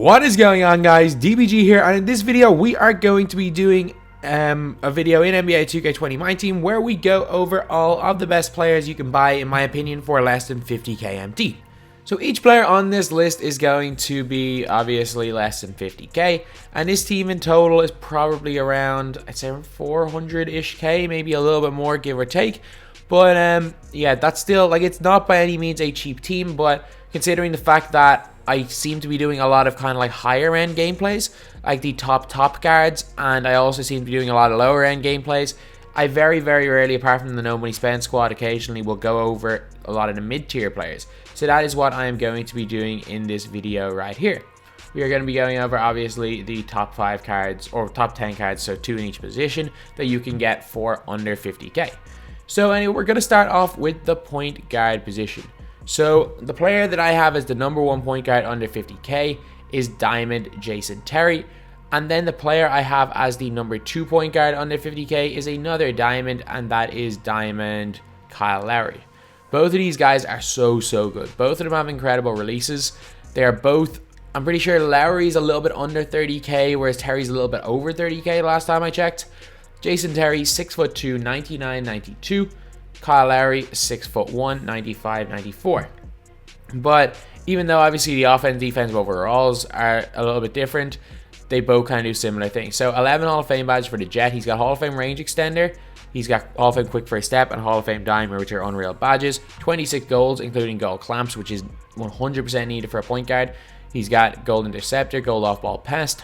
What is going on, guys? DBG here, and in this video we are going to be doing a video in NBA 2K20 MYTEAM where we go over all of the best players you can buy, in my opinion, for less than 50k MT. So each player on this list is going to be obviously less than 50k, and this team in total is probably around, I'd say, 400-ish k, maybe a little bit more, give or take. But yeah, that's still, like, it's not by any means a cheap team, but considering the fact that I seem to be doing a lot of kind of like higher end gameplays, like the top guards, and I also seem to be doing a lot of lower end gameplays, I very rarely, apart from the no money spent squad, occasionally will go over a lot of the mid tier players. So that is what I am going to be doing in this video right here. We are going to be going over obviously the top 5 cards, or top 10 cards, so 2 in each position, that you can get for under 50k. So anyway, we're going to start off with the point guard position. So the player that I have as the #1 point guard under 50k is Diamond Jason Terry. And then the player I have as the #2 point guard under 50k is another Diamond, and that is Diamond Kyle Lowry. Both of these guys are so good. Both of them have incredible releases. They are both, I'm pretty sure Lowry's a little bit under 30k, whereas Terry's a little bit over 30k last time I checked. Jason Terry, 6'2", 99-92. Kyle Lowry, 6'1", 95-94. But even though obviously the offense defensive overalls are a little bit different, they both kind of do similar things. So 11 Hall of Fame badges for the Jet. He's got Hall of Fame range extender. He's got Hall of Fame quick first step and Hall of Fame dimer, which are unreal badges. 26 golds, including gold clamps, which is 100% needed for a point guard. He's got gold interceptor, gold off ball pest,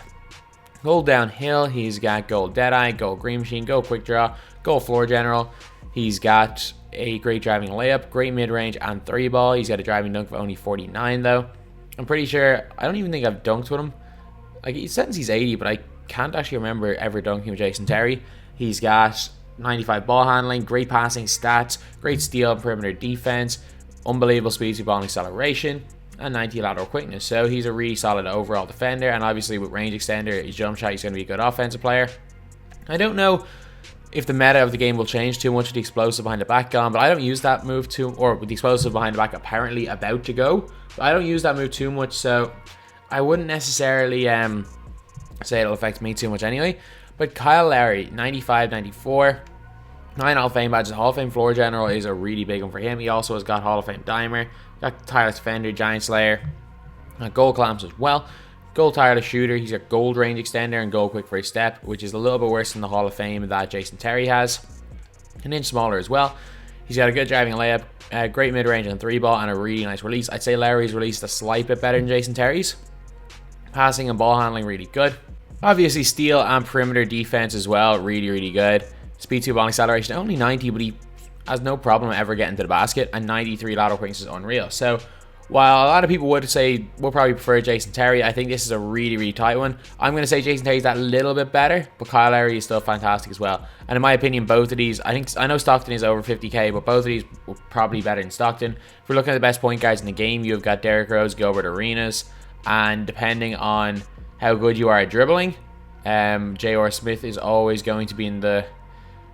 gold downhill. He's got gold deadeye, gold green machine, gold quick draw, gold floor general. He's got a great driving layup, great mid-range, and 3-ball. He's got a driving dunk of only 49, though. I'm pretty sure, I don't even think I've dunked with him. Like, he says he's 80, but I can't actually remember ever dunking with Jason Terry. He's got 95 ball handling, great passing stats, great steal and perimeter defense, unbelievable speed to ball acceleration, and 90 lateral quickness. So he's a really solid overall defender, and obviously with range extender, his jump shot, he's going to be a good offensive player. I don't know if the meta of the game will change too much with the explosive behind the back gone, but I don't use that move too, or with the explosive behind the back apparently about to go, but I don't use that move too much, so I wouldn't necessarily say it'll affect me too much anyway. But Kyle Lowry, 95-94, 9 Hall of Fame badges. Hall of Fame floor general is a really big one for him. He also has got Hall of Fame dimer, got tireless defender, giant slayer, gold clamps as well. Gold tireless shooter. He's got gold range extender and gold quick first step, which is a little bit worse than the Hall of Fame that Jason Terry has. An inch smaller as well. He's got a good driving layup, great mid-range and 3-ball, and a really nice release. I'd say Lowry's released a slight bit better than Jason Terry's. Passing and ball handling really good. Obviously steal and perimeter defense as well, really good. Speed to ball acceleration only 90, but he has no problem ever getting to the basket, and 93 lateral quickness is unreal. So while a lot of people would say we'll probably prefer Jason Terry, I think this is a really tight one. I'm going to say Jason Terry's that little bit better, but Kyle Lowry is still fantastic as well. And in my opinion, both of these, I know Stockton is over 50k, but both of these were probably better than Stockton. If we're looking at the best point guards in the game, you've got Derrick Rose, Gilbert Arenas, and depending on how good you are at dribbling, J.R. Smith is always going to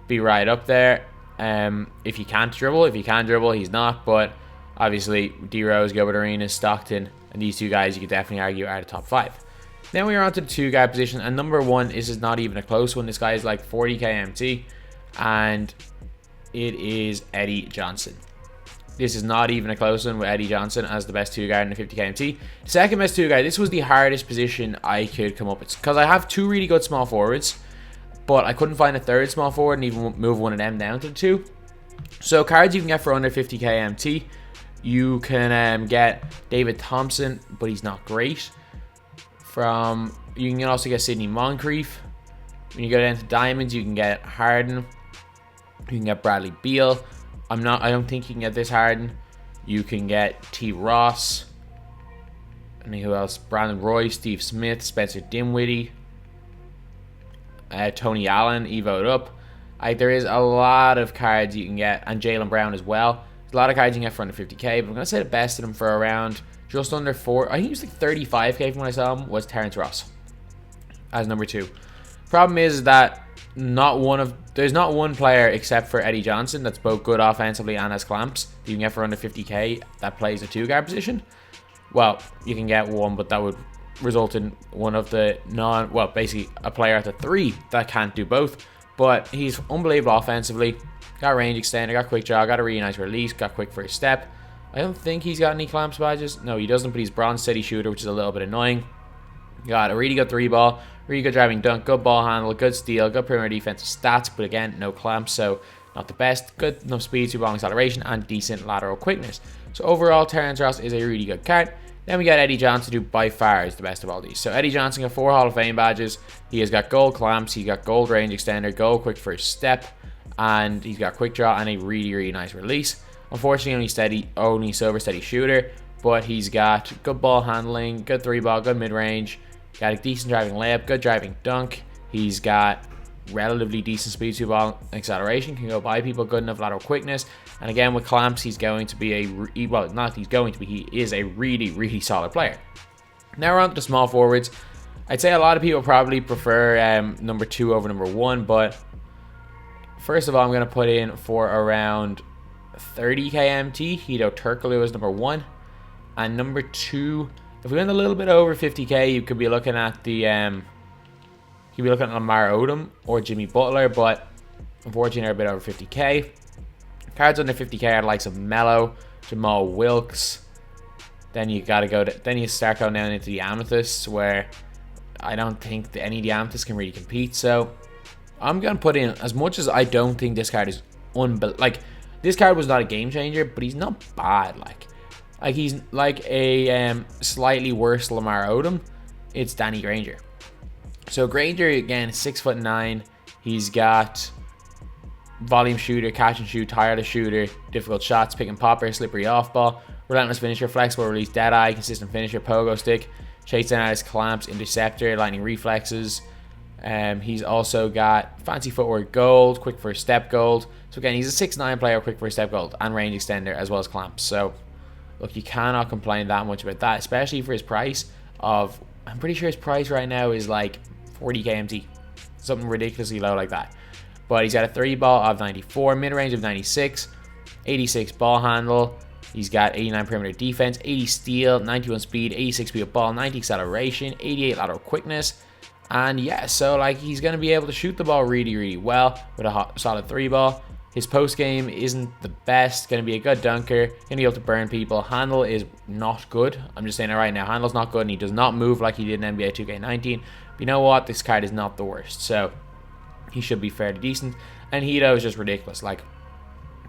be right up there. If you can't dribble, if you can dribble, he's not, but obviously, D-Rose, Gilbert Arenas, Stockton, and these two guys you could definitely argue are the top 5. Then we are on to the 2 guard position, and #1 is not even a close one. This guy is like 40k MT, and it is Eddie Johnson. This is not even a close one with Eddie Johnson as the best 2 guard in the 50k MT. The second best 2 guard, this was the hardest position I could come up with, because I have 2 really good small forwards, but I couldn't find a 3rd small forward and even move one of them down to the 2. So cards you can get for under 50k MT. You can get David Thompson, but he's not great. You can also get Sidney Moncrief. When you go down to diamonds, you can get Harden. You can get Bradley Beal. I don't think you can get this Harden. You can get T. Ross. And who else? Brandon Roy, Steve Smith, Spencer Dinwiddie, Tony Allen, evoed up. There is a lot of cards you can get, and Jaylen Brown as well. There's a lot of cards you can get for under 50k, but I'm going to say the best of them for around just under 4. I think he was like 35k from when I saw him, was Terrence Ross as #2. Problem is that there's not one player except for Eddie Johnson that's both good offensively and has clamps that you can get for under 50k that plays a 2 guard position. Well, you can get one, but that would result in one of the basically a player at the 3 that can't do both. But he's unbelievable offensively. Got range extender, got quick draw, got a really nice release, got quick first step. I don't think he's got any clamps badges. No, he doesn't, but he's bronze steady shooter, which is a little bit annoying. Got a really good 3-ball, really good driving dunk, good ball handle, good steal, good perimeter defensive stats, but again, no clamps, so not the best. Good enough speed, 2-ball acceleration, and decent lateral quickness. So overall, Terrence Ross is a really good card. Then we got Eddie Johnson, who by far is the best of all these. So Eddie Johnson got 4 Hall of Fame badges. He has got gold clamps, he's got gold range extender, gold quick first step, and he's got quick draw and a really, really nice release. Unfortunately, only silver steady shooter, but he's got good ball handling, good 3-ball, good mid-range, got a decent driving layup, good driving dunk. He's got relatively decent speed, 2-ball acceleration, can go by people, good enough lateral quickness. And again, with clamps, he's going to be he is a really, really solid player. Now we're on to the small forwards. I'd say a lot of people probably prefer number 2 over number 1, but first of all, I'm going to put in for around 30k MT, Hedo Turkoglu is number 1. And number 2, if we went a little bit over 50k, you could be looking at Lamar Odom or Jimmy Butler, but unfortunately they're a bit over 50k. Cards under 50k are the likes of Melo, Jamal Wilkes. Then you start going down into the amethysts, where I don't think any of the amethysts can really compete. So I'm gonna put in, as much as I don't think this card is this card was not a game changer, but he's not bad. Like he's like a slightly worse Lamar Odom. It's Danny Granger. So Granger, again, 6'9". He's got volume shooter, catch and shoot, tireless shooter, difficult shots, pick and popper, slippery off ball, relentless finisher, flexible release, dead eye, consistent finisher, pogo stick, chase down at his clamps, interceptor, lightning reflexes. He's also got fancy footwork gold, quick first step gold. So again, he's a 6'9" player, quick first step gold, and range extender as well as clamps. So look, you cannot complain that much about that, especially for his price of, I'm pretty sure his price right now is like 40k MT, something ridiculously low like that. But he's got a 3-ball of 94, mid-range of 96, 86 ball handle. He's got 89 perimeter defense, 80 steal, 91 speed, 86 speed of ball, 90 acceleration, 88 lateral quickness. And yeah, so like he's going to be able to shoot the ball really, really well with a solid 3-ball. His post game isn't the best. Going to be a good dunker. Going to be able to burn people. Handle is not good. I'm just saying it right now. Handle's not good, and he does not move like he did in NBA 2K19. But you know what? This card is not the worst. So he should be fairly decent. And Hedo is just ridiculous. Like,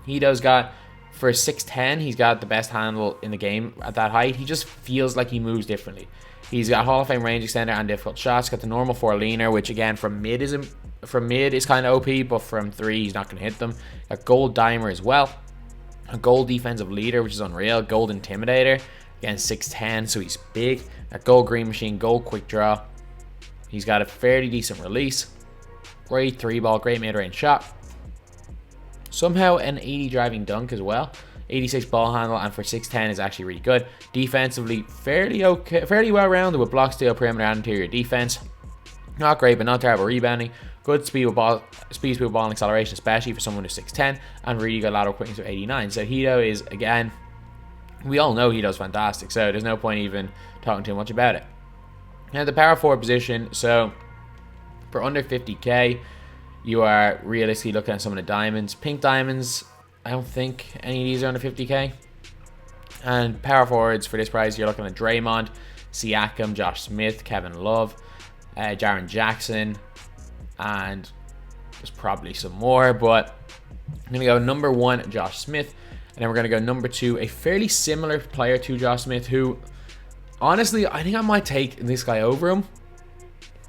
Hedo's got, for 6'10", he's got the best handle in the game at that height. He just feels like he moves differently. He's got Hall of Fame range extender and difficult shots. Got the normal 4-leaner, which again from mid is kind of OP, but from 3 he's not going to hit them. Got gold dimer as well. A gold defensive leader, which is unreal. Gold intimidator, again 6'10", so he's big. Got gold green machine, gold quick draw. He's got a fairly decent release. Great 3-ball, great mid-range shot. Somehow an 80 driving dunk as well. 86 ball handle, and for 6'10" is actually really good. Defensively, fairly okay, fairly well rounded with block, steal, perimeter, and interior defense. Not great, but not terrible rebounding. Good speed with ball, and acceleration, especially for someone who's 6'10", and really good lateral quickness of 89. So Hedo is, again, we all know Hedo's fantastic, so there's no point even talking too much about it. Now the power forward position, so for under 50k, you are realistically looking at some of the diamonds. Pink diamonds, I don't think any of these are under 50k. And power forwards for this price, you're looking at Draymond, Siakam, Josh Smith, Kevin Love, Jaren Jackson, and there's probably some more, but I'm going to go number 1, Josh Smith, and then we're going to go number 2, a fairly similar player to Josh Smith, who, honestly, I think I might take this guy over him,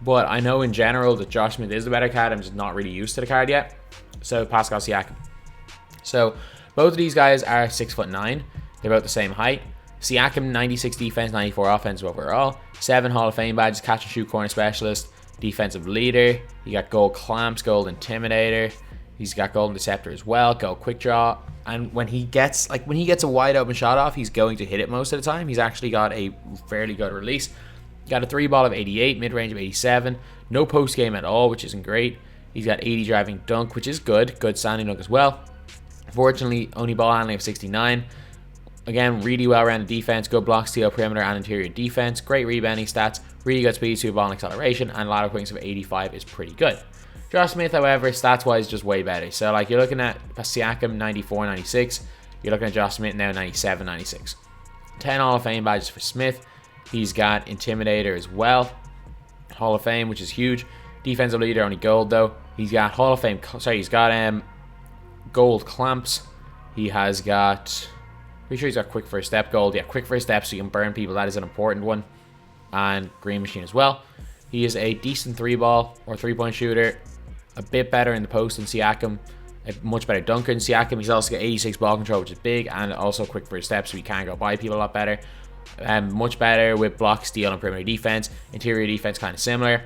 but I know in general that Josh Smith is the better card. I'm just not really used to the card yet. So Pascal Siakam. So both of these guys are 6'9". They're about the same height. Siakam, 96 defense, 94 offensive overall. 7 Hall of Fame badges, catch and shoot corner specialist, defensive leader. He got gold clamps, gold intimidator. He's got gold interceptor as well, gold quick draw. And when he gets a wide open shot off, he's going to hit it most of the time. He's actually got a fairly good release. Got a 3-ball of 88, mid-range of 87. No post game at all, which isn't great. He's got 80 driving dunk, which is good. Good standing dunk as well. Fortunately, only ball handling of 69. Again, really well-rounded defense. Good block, steal, perimeter, and interior defense. Great rebounding stats. Really good speed, sweep ball, and acceleration, and lateral quickness of 85 is pretty good. Josh Smith, however, stats-wise, just way better. So, like, you're looking at Siakam, 94, 96. You're looking at Josh Smith now, 97, 96. 10 Hall of Fame badges for Smith. He's got Intimidator as well. Hall of Fame, which is huge. Defensive leader, only gold, though. He's got Hall of Fame, sorry, he's got gold clamps. He has got, pretty sure he's got quick first step gold. Yeah, quick first step, so you can burn people. That is an important one. And Green Machine as well. He is a decent 3-ball or 3-point shooter. A bit better in the post than Siakam. A much better dunker than Siakam. He's also got 86 ball control, which is big, and also quick first step, so he can go by people a lot better. Much better with block, steal, and perimeter defense. Interior defense kind of similar.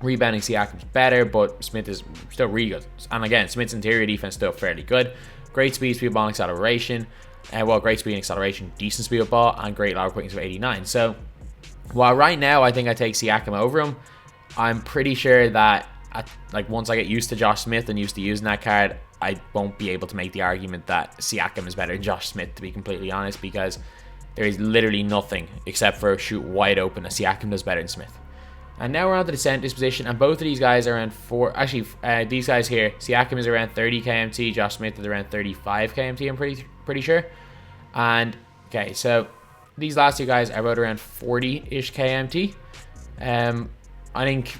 Rebounding, Siakam's better, but Smith is still really good. And again, Smith's interior defense still fairly good. Great speed, speed ball, and acceleration. Well, great speed and acceleration, decent speed of ball, and great lateral quickness of 89. So, while right now I think I take Siakam over him, I'm pretty sure that once I get used to Josh Smith and used to using that card, I won't be able to make the argument that Siakam is better than Josh Smith, to be completely honest, because there is literally nothing except for shoot wide open that Siakam does better than Smith. And now we're on to the center's position, and both of these guys are around these guys here, Siakam is around 30 kmt, Josh Smith is around 35 kmt, I'm pretty sure. And okay, so these last two guys are both around 40-ish kmt. I think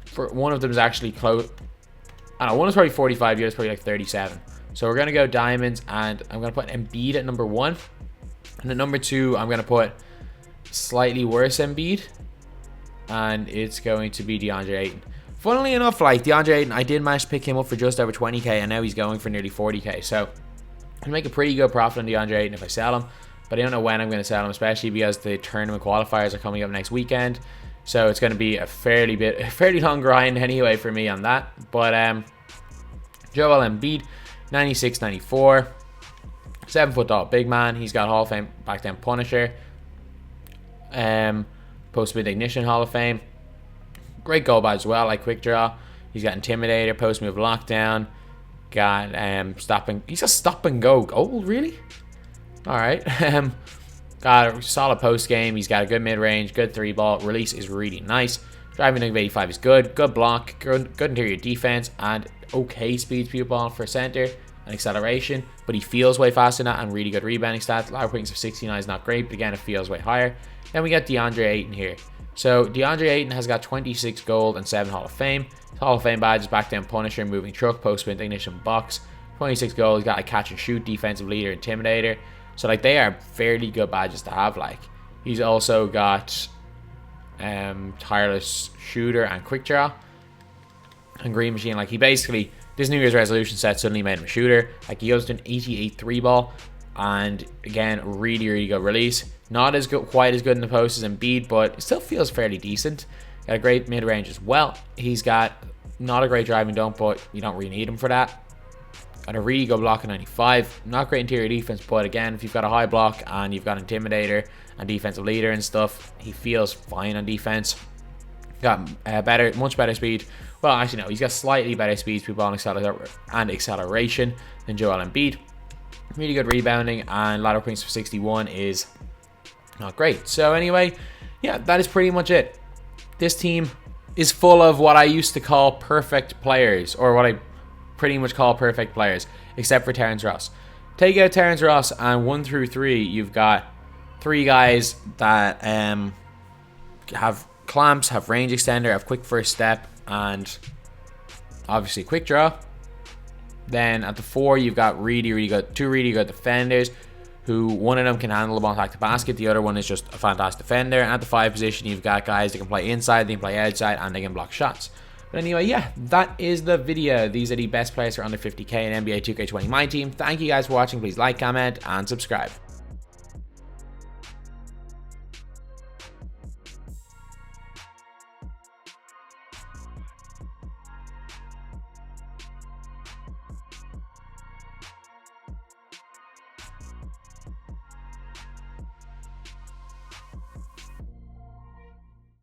for one of them is actually close. I don't know, one is probably 45, the other is probably like 37. So we're gonna go diamonds, and I'm gonna put Embiid at number 1, and at number 2 I'm gonna put slightly worse Embiid, and it's going to be Deandre Aiden. Funnily enough, like Deandre Aiden, I did manage to pick him up for just over 20k, and now he's going for nearly 40k. So I make a pretty good profit on Deandre Aiden if I sell him, but I don't know when I'm going to sell him, especially because the tournament qualifiers are coming up next weekend. So it's going to be a fairly long grind anyway for me on that. But Joel Embiid, 96, 94, 7-foot tall big man. He's got Hall of Fame back down Punisher, post mid ignition Hall of Fame. Great goal badge as well, like quick draw. He's got Intimidator, post move lockdown. Got stopping. He's a stop and go goal, really? All right. Got a solid post game. He's got a good mid range, good 3-ball. Release is really nice. Driving of 85 is good. Good block, good interior defense, and okay speed ball for center and acceleration. But he feels way faster than that, and really good rebounding stats. Lateral quickness of 69 is not great, but again, it feels way higher. Then we got Deandre Aiden here. So Deandre Aiden has got 26 gold and 7 Hall of Fame. His Hall of Fame badge is back down Punisher, moving truck, post sprint, ignition, box. 26 gold. He's got a catch and shoot, defensive leader, intimidator. So like they are fairly good badges to have. Like he's also got tireless shooter and quick draw and green machine. Like he basically, this New Year's resolution set suddenly made him a shooter. Like he goes to an 88 3-ball, and again, really good release. Not as good, quite as good in the post as Embiid, but it still feels fairly decent. Got a great mid range as well. He's got not a great driving dunk, but you don't really need him for that. Got a really good block at 95. Not great interior defense, but again, if you've got a high block and you've got intimidator and defensive leader and stuff, he feels fine on defense. Got much better speed. Well, actually no, he's got slightly better speed, ball, and acceleration than Joel Embiid. Really good rebounding, and lateral quickness for 61 is not great. So anyway, yeah, that is pretty much it. This team is full of what I used to call perfect players, or what I pretty much call perfect players, except for Terrence Ross. Take out Terrence Ross, and 1 through 3, you've got 3 guys that have clamps, have range extender, have quick first step, and obviously quick draw. Then at the 4, you've got two really good defenders, who one of them can handle the ball attack to basket, the other one is just a fantastic defender. And at the 5 position, you've got guys that can play inside, they can play outside, and they can block shots. But anyway, yeah, that is the video. These are the best players for under 50k in NBA 2K20 My Team. Thank you guys for watching. Please like, comment, and subscribe.